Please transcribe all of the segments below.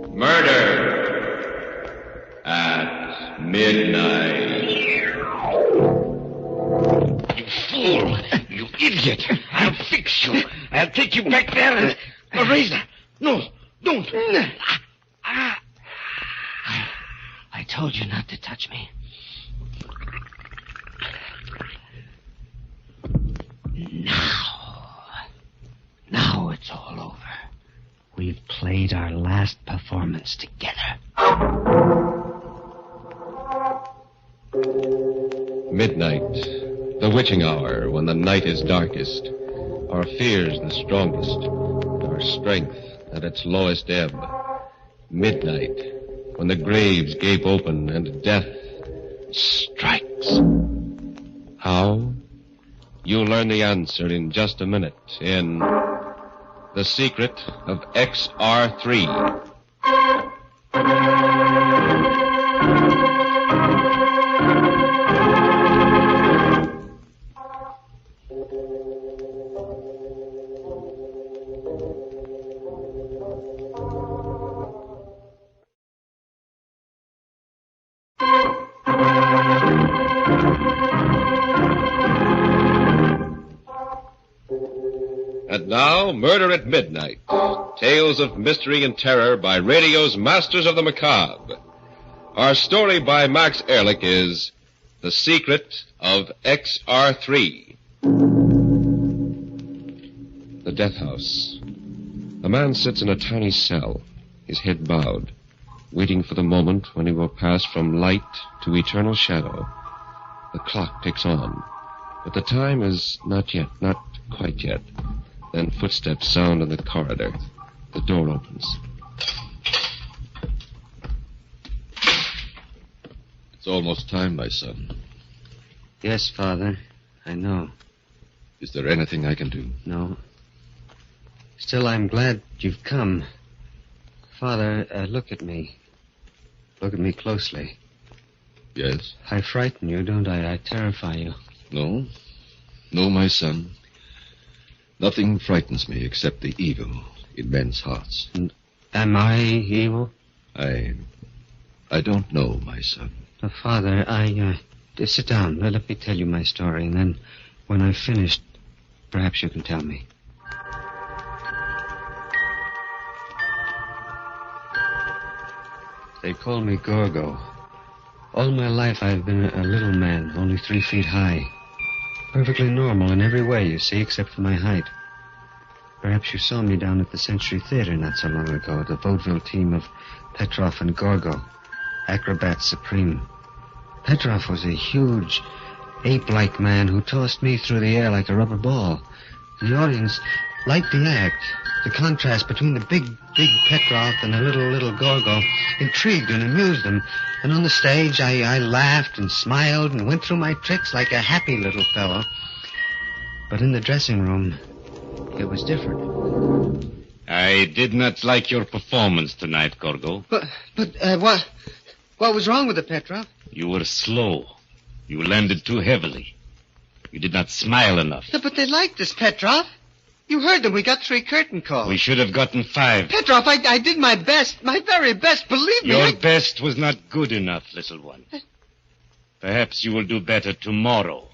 Murder at midnight. You fool! You idiot! I'll fix you. I'll take you back there and... A razor! No, don't! I told you not to touch me. Now it's all over. We've played our last performance together. Midnight, the witching hour when the night is darkest, our fears the strongest, our strength at its lowest ebb. Midnight, when the graves gape open and death strikes. How? You'll learn the answer in just a minute in The Secret of XR3. And now, Murder at Midnight. Tales of mystery and terror by radio's masters of the macabre. Our story by Max Ehrlich is The Secret of XR3. The death house. A man sits in a tiny cell, his head bowed, waiting for the moment when he will pass from light to eternal shadow. The clock ticks on, but the time is not yet, not quite yet. Then footsteps sound in the corridor. The door opens. It's almost time, my son. Yes, Father, I know. Is there anything I can do? No. Still, I'm glad you've come. Father, look at me. Look at me closely. Yes? I frighten you, don't I? I terrify you. No. No, my son. Nothing frightens me except the evil in men's hearts. And am I evil? I don't know, my son. Father, sit down. Let me tell you my story, and then when I've finished, perhaps you can tell me. They call me Gorgo. All my life I've been a little man, only 3 feet high. Perfectly normal in every way, you see, except for my height. Perhaps you saw me down at the Century Theater not so long ago, the vaudeville team of Petrov and Gorgo, acrobats supreme. Petrov was a huge, ape-like man who tossed me through the air like a rubber ball. The audience liked the act. The contrast between the big Petrov and the little Gorgo intrigued and amused them. And on the stage, I laughed and smiled and went through my tricks like a happy little fellow. But in the dressing room, it was different. I did not like your performance tonight, Gorgo. What was wrong with it, Petrov? You were slow. You landed too heavily. You did not smile enough. No, but they liked us, Petrov. You heard them. We got 3 curtain calls. We should have gotten 5. Petrov, I did my best. My very best. Believe me. Your best was not good enough, little one. Perhaps you will do better tomorrow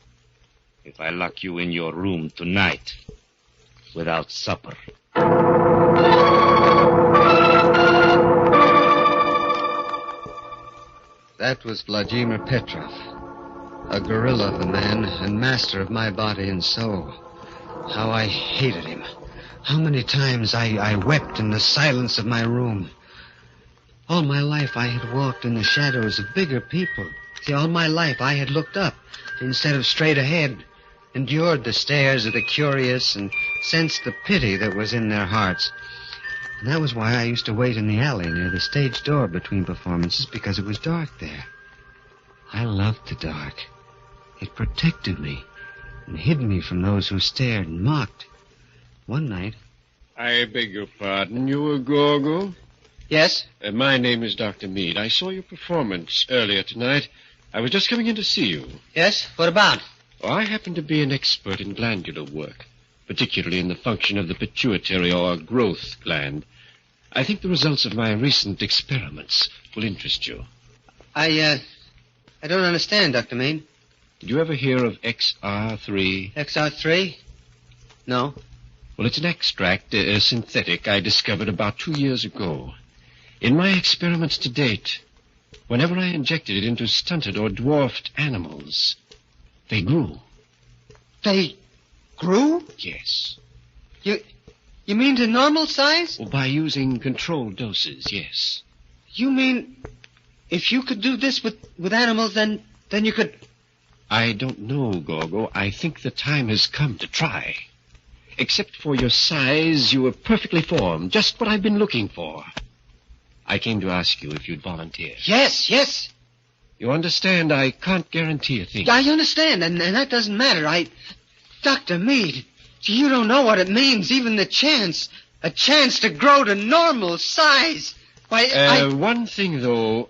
if I lock you in your room tonight without supper. That was Vladimir Petrov, a gorilla of a man and master of my body and soul. How I hated him. How many times I wept in the silence of my room. All my life I had walked in the shadows of bigger people. See, all my life I had looked up instead of straight ahead, endured the stares of the curious and sensed the pity that was in their hearts. And that was why I used to wait in the alley near the stage door between performances, because it was dark there. I loved the dark. It protected me and hid me from those who stared and mocked. One night... I beg your pardon. You were Gorgo? Yes? My name is Dr. Meade. I saw your performance earlier tonight. I was just coming in to see you. Yes? What about? Oh, I happen to be an expert in glandular work, particularly in the function of the pituitary or growth gland. I think the results of my recent experiments will interest you. I don't understand, Dr. Mead. Did you ever hear of XR3? XR3? No. Well, it's an extract, a synthetic, I discovered about 2 years ago. In my experiments to date, whenever I injected it into stunted or dwarfed animals, they grew. They grew? Yes. You mean to normal size? Well, by using controlled doses, yes. You mean if you could do this with animals, then you could... I don't know, Gorgo. I think the time has come to try. Except for your size, you were perfectly formed, just what I've been looking for. I came to ask you if you'd volunteer. Yes. You understand, I can't guarantee a thing. I understand, and that doesn't matter. Dr. Mead, you don't know what it means, even the chance. A chance to grow to normal size. Why, One thing, though,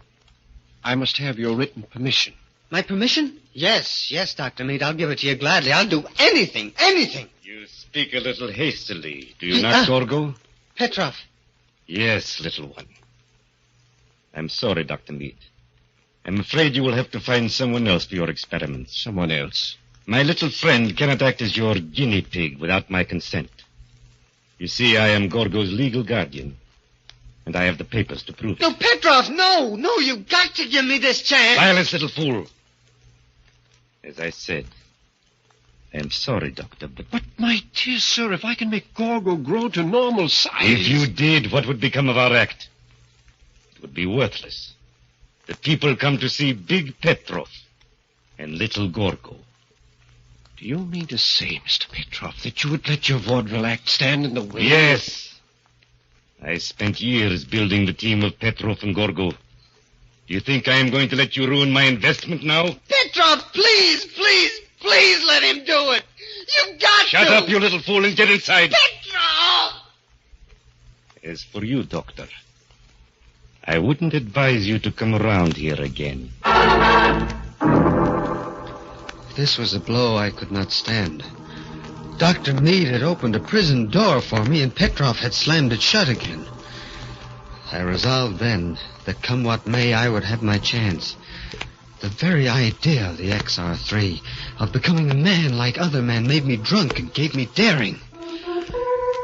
I must have your written permission. My permission? Yes, Dr. Mead, I'll give it to you gladly. I'll do anything. You speak a little hastily, do you not, Gorgo? Petrov. Yes, little one. I'm sorry, Dr. Mead. I'm afraid you will have to find someone else for your experiments. Someone else? My little friend cannot act as your guinea pig without my consent. You see, I am Gorgo's legal guardian, and I have the papers to prove it. No, Petrov, no, you've got to give me this chance. Silence, little fool. As I said, I am sorry, Doctor, but... But, my dear sir, if I can make Gorgo grow to normal size... If you did, what would become of our act? It would be worthless. The people come to see Big Petrov and Little Gorgo. Do you mean to say, Mr. Petrov, that you would let your vaudeville act stand in the way? Yes. I spent years building the team of Petrov and Gorgo. Do you think I am going to let you ruin my investment now? Petrov, please let him do it. You've got to. Shut up, you little fool, and get inside. Petrov! As for you, Doctor, I wouldn't advise you to come around here again. This was a blow I could not stand. Dr. Mead had opened a prison door for me, and Petrov had slammed it shut again. I resolved then that come what may, I would have my chance. The very idea of the XR3, of becoming a man like other men, made me drunk and gave me daring.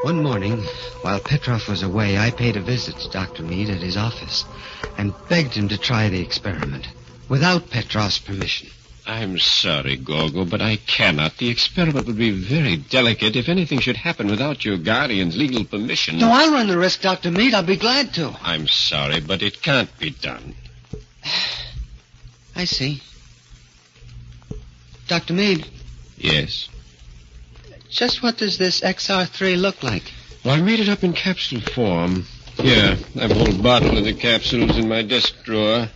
One morning, while Petrov was away, I paid a visit to Dr. Mead at his office and begged him to try the experiment without Petrov's permission. I'm sorry, Gorgo, but I cannot. The experiment would be very delicate if anything should happen without your guardian's legal permission. No, I'll run the risk, Dr. Mead. I'll be glad to. I'm sorry, but it can't be done. I see. Dr. Mead. Yes? Just what does this XR3 look like? Well, I made it up in capsule form. Here, I have a whole bottle of the capsules in my desk drawer.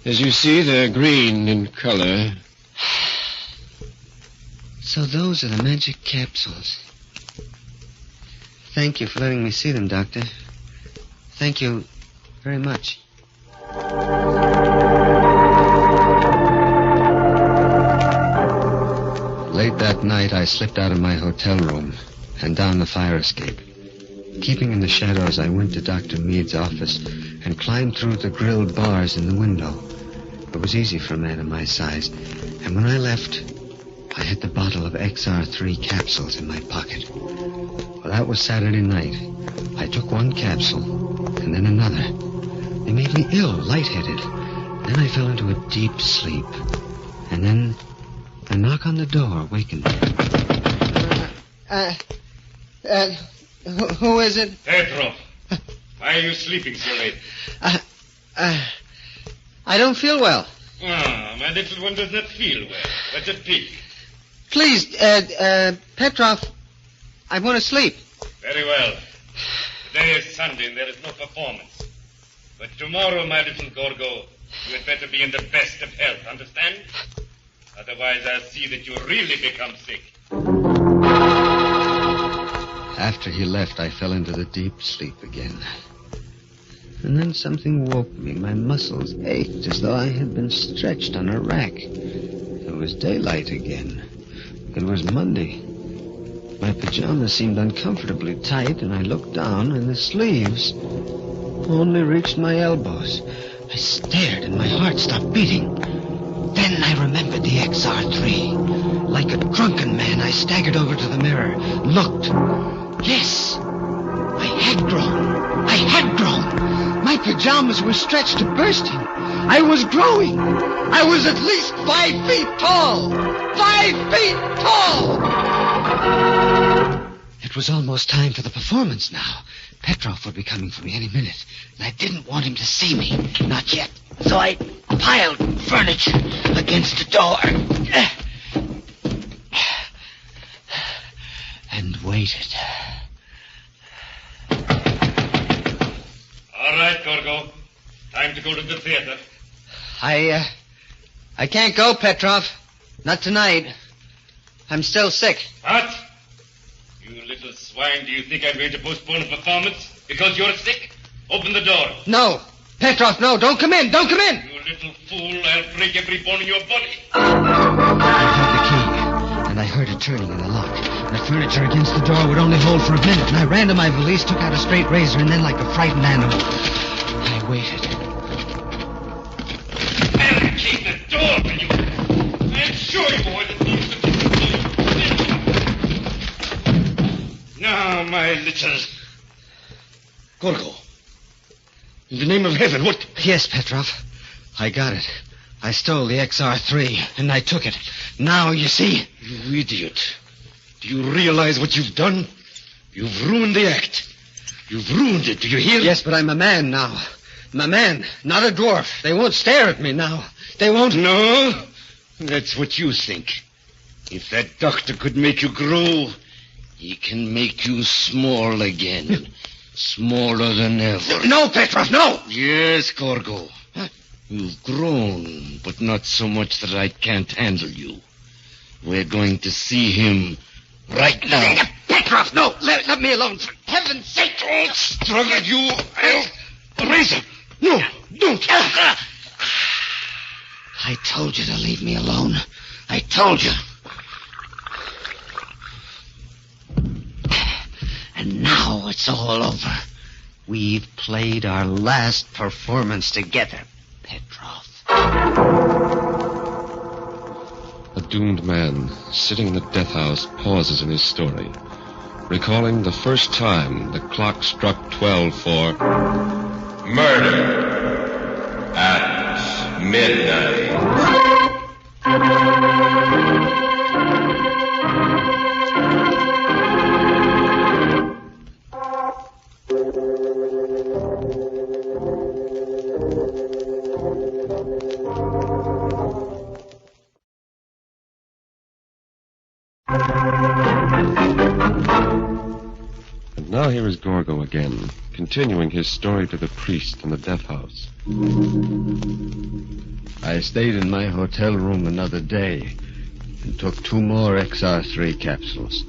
As you see, they're green in color. So those are the magic capsules. Thank you for letting me see them, Doctor. Thank you very much. Late that night, I slipped out of my hotel room and down the fire escape. Keeping in the shadows, I went to Dr. Mead's office and climbed through the grilled bars in the window. It was easy for a man of my size, and when I left, I had the bottle of XR3 capsules in my pocket. Well, that was Saturday night. I took one capsule, and then another. They made me ill, lightheaded. Then I fell into a deep sleep. And then a knock on the door wakened me. Who is it? Petrov, why are you sleeping so late? I don't feel well. Ah, my little one does not feel well. Let's a peek. Please, Petrov, I want to sleep. Very well. Today is Sunday and there is no performance. But tomorrow, my little Gorgo, you had better be in the best of health, understand? Otherwise, I'll see that you really become sick. After he left, I fell into the deep sleep again. And then something woke me. My muscles ached as though I had been stretched on a rack. There was daylight again. It was Monday. My pajamas seemed uncomfortably tight, and I looked down, and the sleeves only reached my elbows. I stared, and my heart stopped beating. Then I remembered the XR3. Like a drunken man, I staggered over to the mirror, looked. Yes, I had grown. My pajamas were stretched to bursting. I was growing. I was at least 5 feet tall. 5 feet tall! It was almost time for the performance now. Petrov would be coming for me any minute, and I didn't want him to see me. Not yet. So I piled furniture against the door and waited. All right, Gorgo. Time to go to the theater. I can't go, Petrov. Not tonight. I'm still sick. What? You little swine, do you think I'm going to postpone a performance because you're sick? Open the door. No. Petrov, no. Don't come in. Don't come in. You little fool, I'll break every bone in your body. I had the key, and I heard it turning in the lock. The furniture against the door would only hold for a minute, and I ran to my valise, took out a straight razor, and then, like a frightened animal, I waited. Barricade the door, will you? I'll show you what it means to be. Now, my little... Gorgo. In the name of heaven, what... Yes, Petrov. I got it. I stole the XR3, and I took it. Now, you see... You idiot. Do you realize what you've done? You've ruined the act. You've ruined it. Do you hear? Yes, but I'm a man now. I'm a man, not a dwarf. They won't stare at me now. They won't... No? That's what you think. If that doctor could make you grow, he can make you small again. Smaller than ever. No, Petrov, no! Yes, Gorgo. You've grown, but not so much that I can't handle you. We're going to see him right now. Petrov, no! Let me alone, for heaven's sake! Don't struggle, you... Razor! No, don't! I told you to leave me alone. I told you. And now it's all over. We've played our last performance together, Petrov. A doomed man, sitting in the death house, pauses in his story, recalling the first time the clock struck 12 for... Murder at midnight. And now here is Gorgo again, continuing his story to the priest in the death house. I stayed in my hotel room another day and took 2 more XR3 capsules.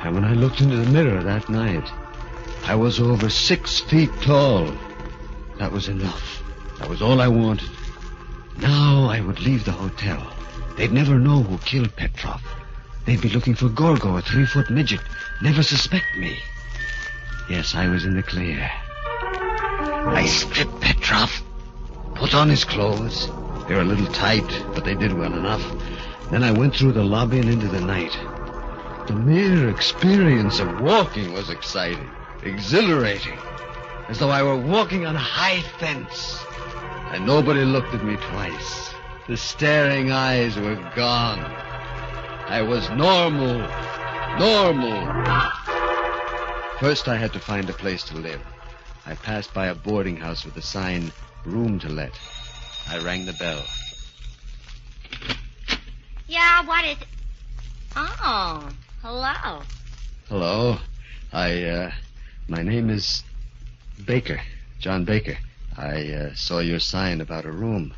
And when I looked into the mirror that night, I was over 6 feet tall. That was enough. That was all I wanted. Now I would leave the hotel. They'd never know who killed Petrov. They'd be looking for Gorgo, a 3-foot midget. Never suspect me. Yes, I was in the clear. I stripped Petrov, put on his clothes. They were a little tight, but they did well enough. Then I went through the lobby and into the night. The mere experience of walking was exciting, exhilarating, as though I were walking on a high fence. And nobody looked at me twice. The staring eyes were gone. I was normal. First, I had to find a place to live. I passed by a boarding house with a sign, room to let. I rang the bell. Yeah, what is it? Oh, hello. Hello. My name is Baker, John Baker. I saw your sign about a room.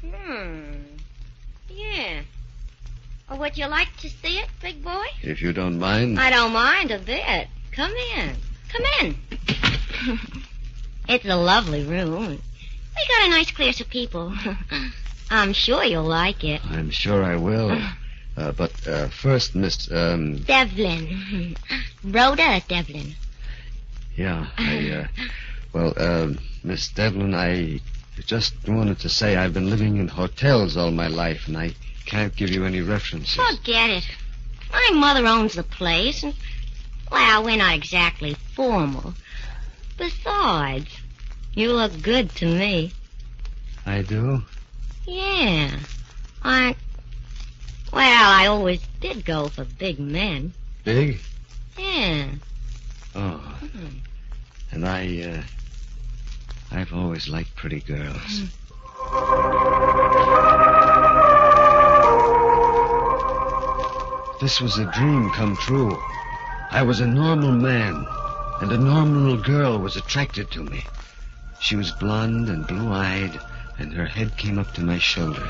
Yeah. Oh, would you like to see it, big boy? If you don't mind. I don't mind a bit. Come in. It's a lovely room. We got a nice class of people. I'm sure you'll like it. I'm sure I will. But first, Miss... Devlin. Rhoda Devlin. Yeah, Miss Devlin, I just wanted to say I've been living in hotels all my life, and I can't give you any references. Forget it. My mother owns the place, and, well, we're not exactly formal. Besides, you look good to me. I do? Yeah. I always did go for big men. Big? Yeah. Oh. And I've always liked pretty girls. This was a dream come true. I was a normal man, and a normal girl was attracted to me. She was blonde and blue-eyed, and her head came up to my shoulder.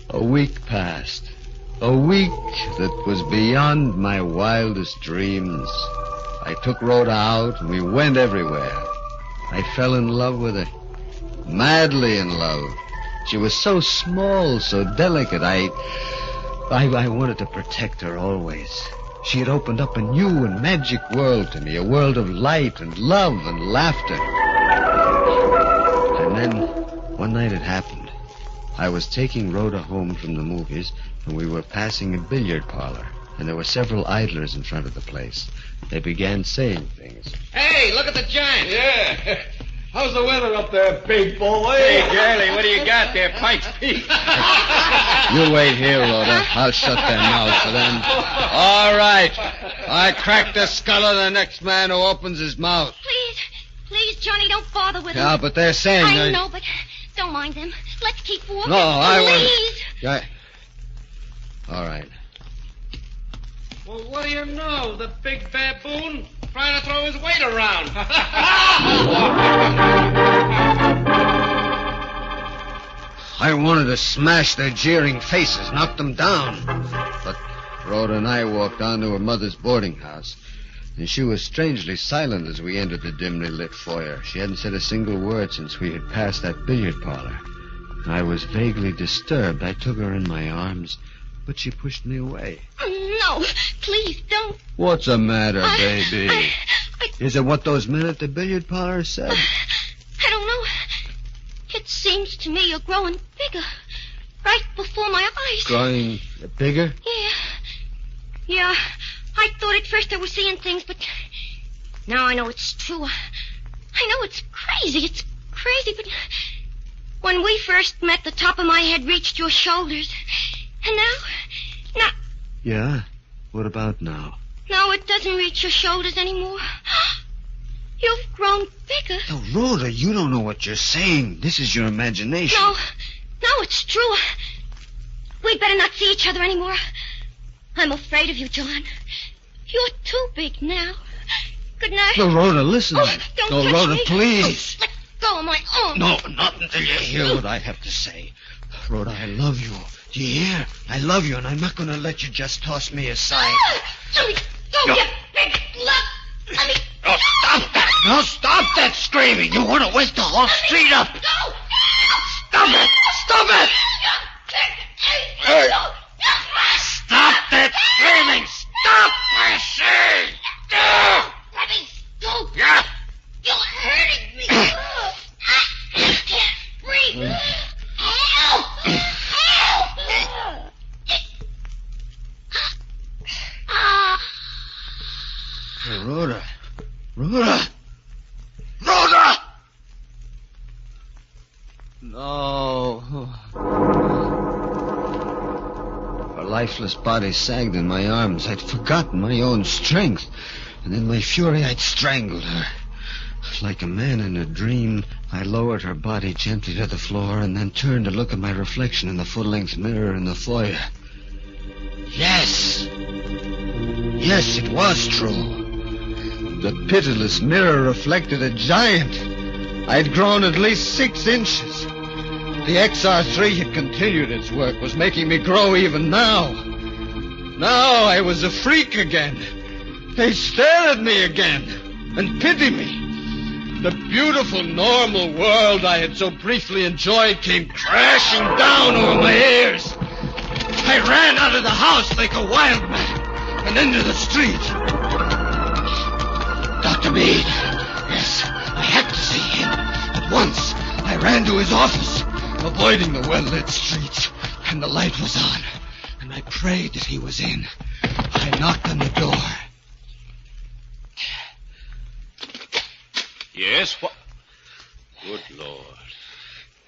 A week passed. A week that was beyond my wildest dreams. I took Rhoda out, and we went everywhere. I fell in love with her. Madly in love. She was so small, so delicate. I wanted to protect her always. She had opened up a new and magic world to me, a world of light and love and laughter. And then, one night it happened. I was taking Rhoda home from the movies, and we were passing a billiard parlor, and there were several idlers in front of the place. They began saying things. Hey, look at the giant. Yeah. How's the weather up there, big boy? Hey, Charlie, what do you got there, Pike's Peak? You wait here, Rhoda. I'll shut their mouths for them. All right. I crack the skull of the next man who opens his mouth. Please, Johnny, don't bother with them. Yeah, but they're saying... I know, but don't mind them. Let's keep walking. No, I won't. Please. Yeah. All right. Well, what do you know? The big baboon trying to throw his weight around. I wanted to smash their jeering faces, knock them down. But Rhoda and I walked on to her mother's boarding house, and she was strangely silent as we entered the dimly lit foyer. She hadn't said a single word since we had passed that billiard parlor. I was vaguely disturbed. I took her in my arms, but she pushed me away. No, please don't. What's the matter, baby? Is it what those men at the billiard parlor said? I don't know. It seems to me you're growing bigger. Right before my eyes. Growing bigger? Yeah. I thought at first I was seeing things, but now I know it's true. I know it's crazy. It's crazy, but when we first met, the top of my head reached your shoulders. And now... Yeah? What about now? Now it doesn't reach your shoulders anymore. You've grown bigger. Now, Rhoda, you don't know what you're saying. This is your imagination. No, it's true. We'd better not see each other anymore. I'm afraid of you, John. You're too big now. Good night. No, Rhoda, listen. Oh, don't no, touch Rhoda, me. please. Let go of my arm. No, not until you hear what I have to say. Rhoda, I love you. Do you hear? I love you, and I'm not going to let you just toss me aside. Let me go, No. you big slut. Let me No, stop that. No, stop that screaming. You want to wake the whole street up. go. Stop it. Stop it. Hey. Stop that screaming. Stop, I say. Let me go. Yeah. You're hurting me. I can't breathe. Help. Hey, Rhoda. No. Her lifeless body sagged in my arms. I'd forgotten my own strength. And in my fury, I'd strangled her. Like a man in a dream, I lowered her body gently to the floor and then turned to look at my reflection in the full-length mirror in the foyer. Yes, it was true. The pitiless mirror reflected a giant. I'd grown at least 6 inches. The XR3 had continued its work, was making me grow even now. Now I was a freak again. They stared at me again and pitied me. The beautiful, normal world I had so briefly enjoyed came crashing down over my ears. I ran out of the house like a wild man and into the street. Dr. Meade. Yes, I had to see him. At once, I ran to his office, avoiding the well-lit streets, and the light was on. And I prayed that he was in. I knocked on the door. Yes, what? Good Lord.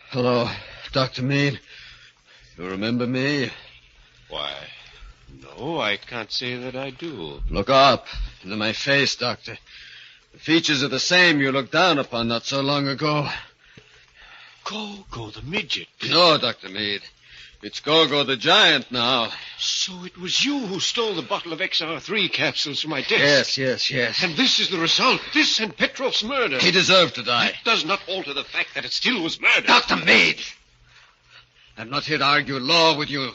Hello, Dr. Meade. You remember me? Why, no, I can't say that I do. Look up into my face, Doctor. The features are the same you looked down upon not so long ago. Gogo the midget. No, Dr. Meade. It's Gogo the giant now. So it was you who stole the bottle of XR3 capsules from my desk. Yes. And this is the result. This and Petrov's murder. He deserved to die. That does not alter the fact that it still was murder. Dr. Meade! I'm not here to argue law with you.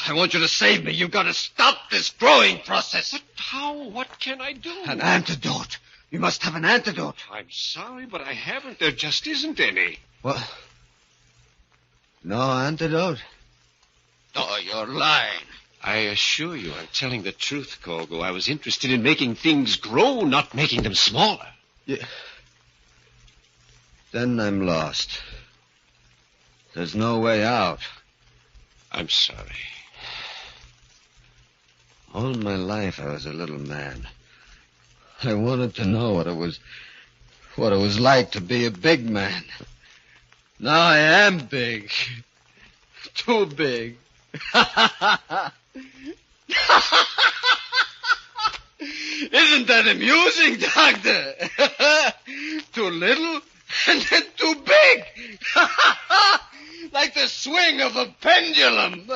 I want you to save me. You've got to stop this growing process. But how? What can I do? An antidote. You must have an antidote. I'm sorry, but I haven't. There just isn't any. What? No antidote? Oh, you're lying. I assure you I'm telling the truth, Gogo. I was interested in making things grow, not making them smaller. Yeah. Then I'm lost. There's no way out. I'm sorry. All my life I was a little man. I wanted to know what it was like to be a big man. Now I am big. Too big. Isn't that amusing, Doctor? Too little and then too big. Like the swing of a pendulum.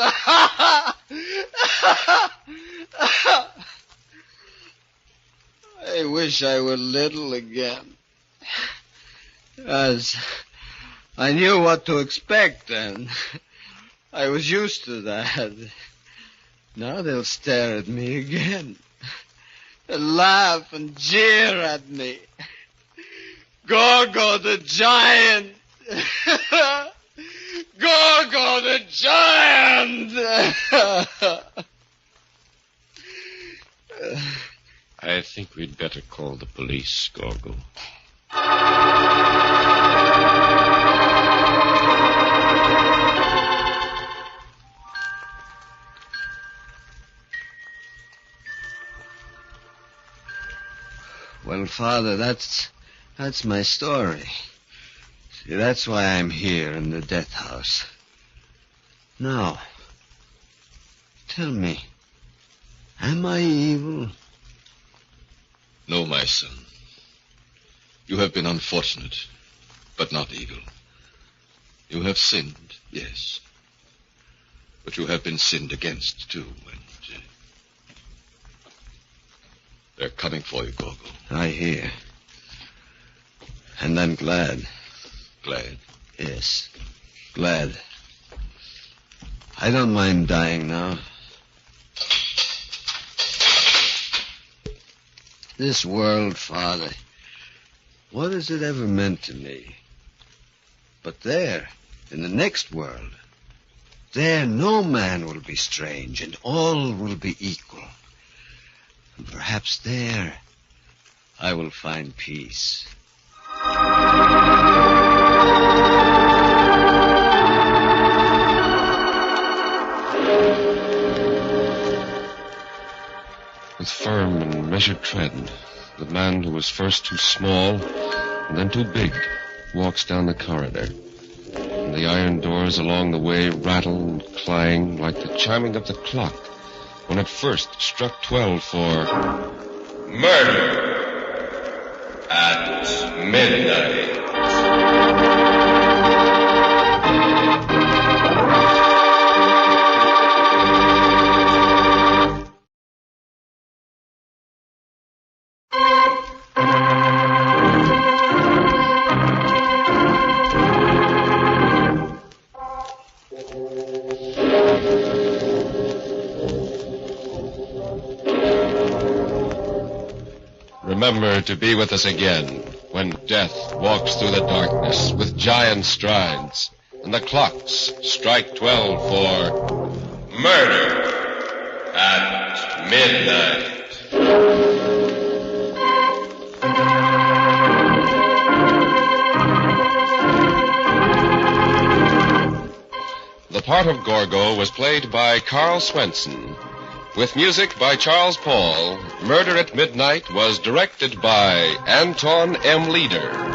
I wish I were little again. As I knew what to expect then. I was used to that. Now they'll stare at me again. They'll laugh and jeer at me. Gogo the giant. Gogo the giant. I think we'd better call the police, Gogo. Well, Father, that's my story. See, that's why I'm here in the death house. Now, tell me, am I evil? No, my son. You have been unfortunate, but not evil. You have sinned, yes. But you have been sinned against, too, and they're coming for you, Gogo. I hear. And I'm glad. Glad? Yes, glad. I don't mind dying now. This world, Father, what has it ever meant to me? But there, in the next world, there no man will be strange, and all will be equal. And perhaps there I will find peace. With firm and measured tread, the man who was first too small and then too big walks down the corridor. And the iron doors along the way rattle and clang like the chiming of the clock when it first struck 12 for Murder at midnight. Remember to be with us again when death walks through the darkness with giant strides, and the clocks strike 12 for Murder at Midnight. The part of Gorgo was played by Carl Swenson. With music by Charles Paul, Murder at Midnight was directed by Anton M. Leader.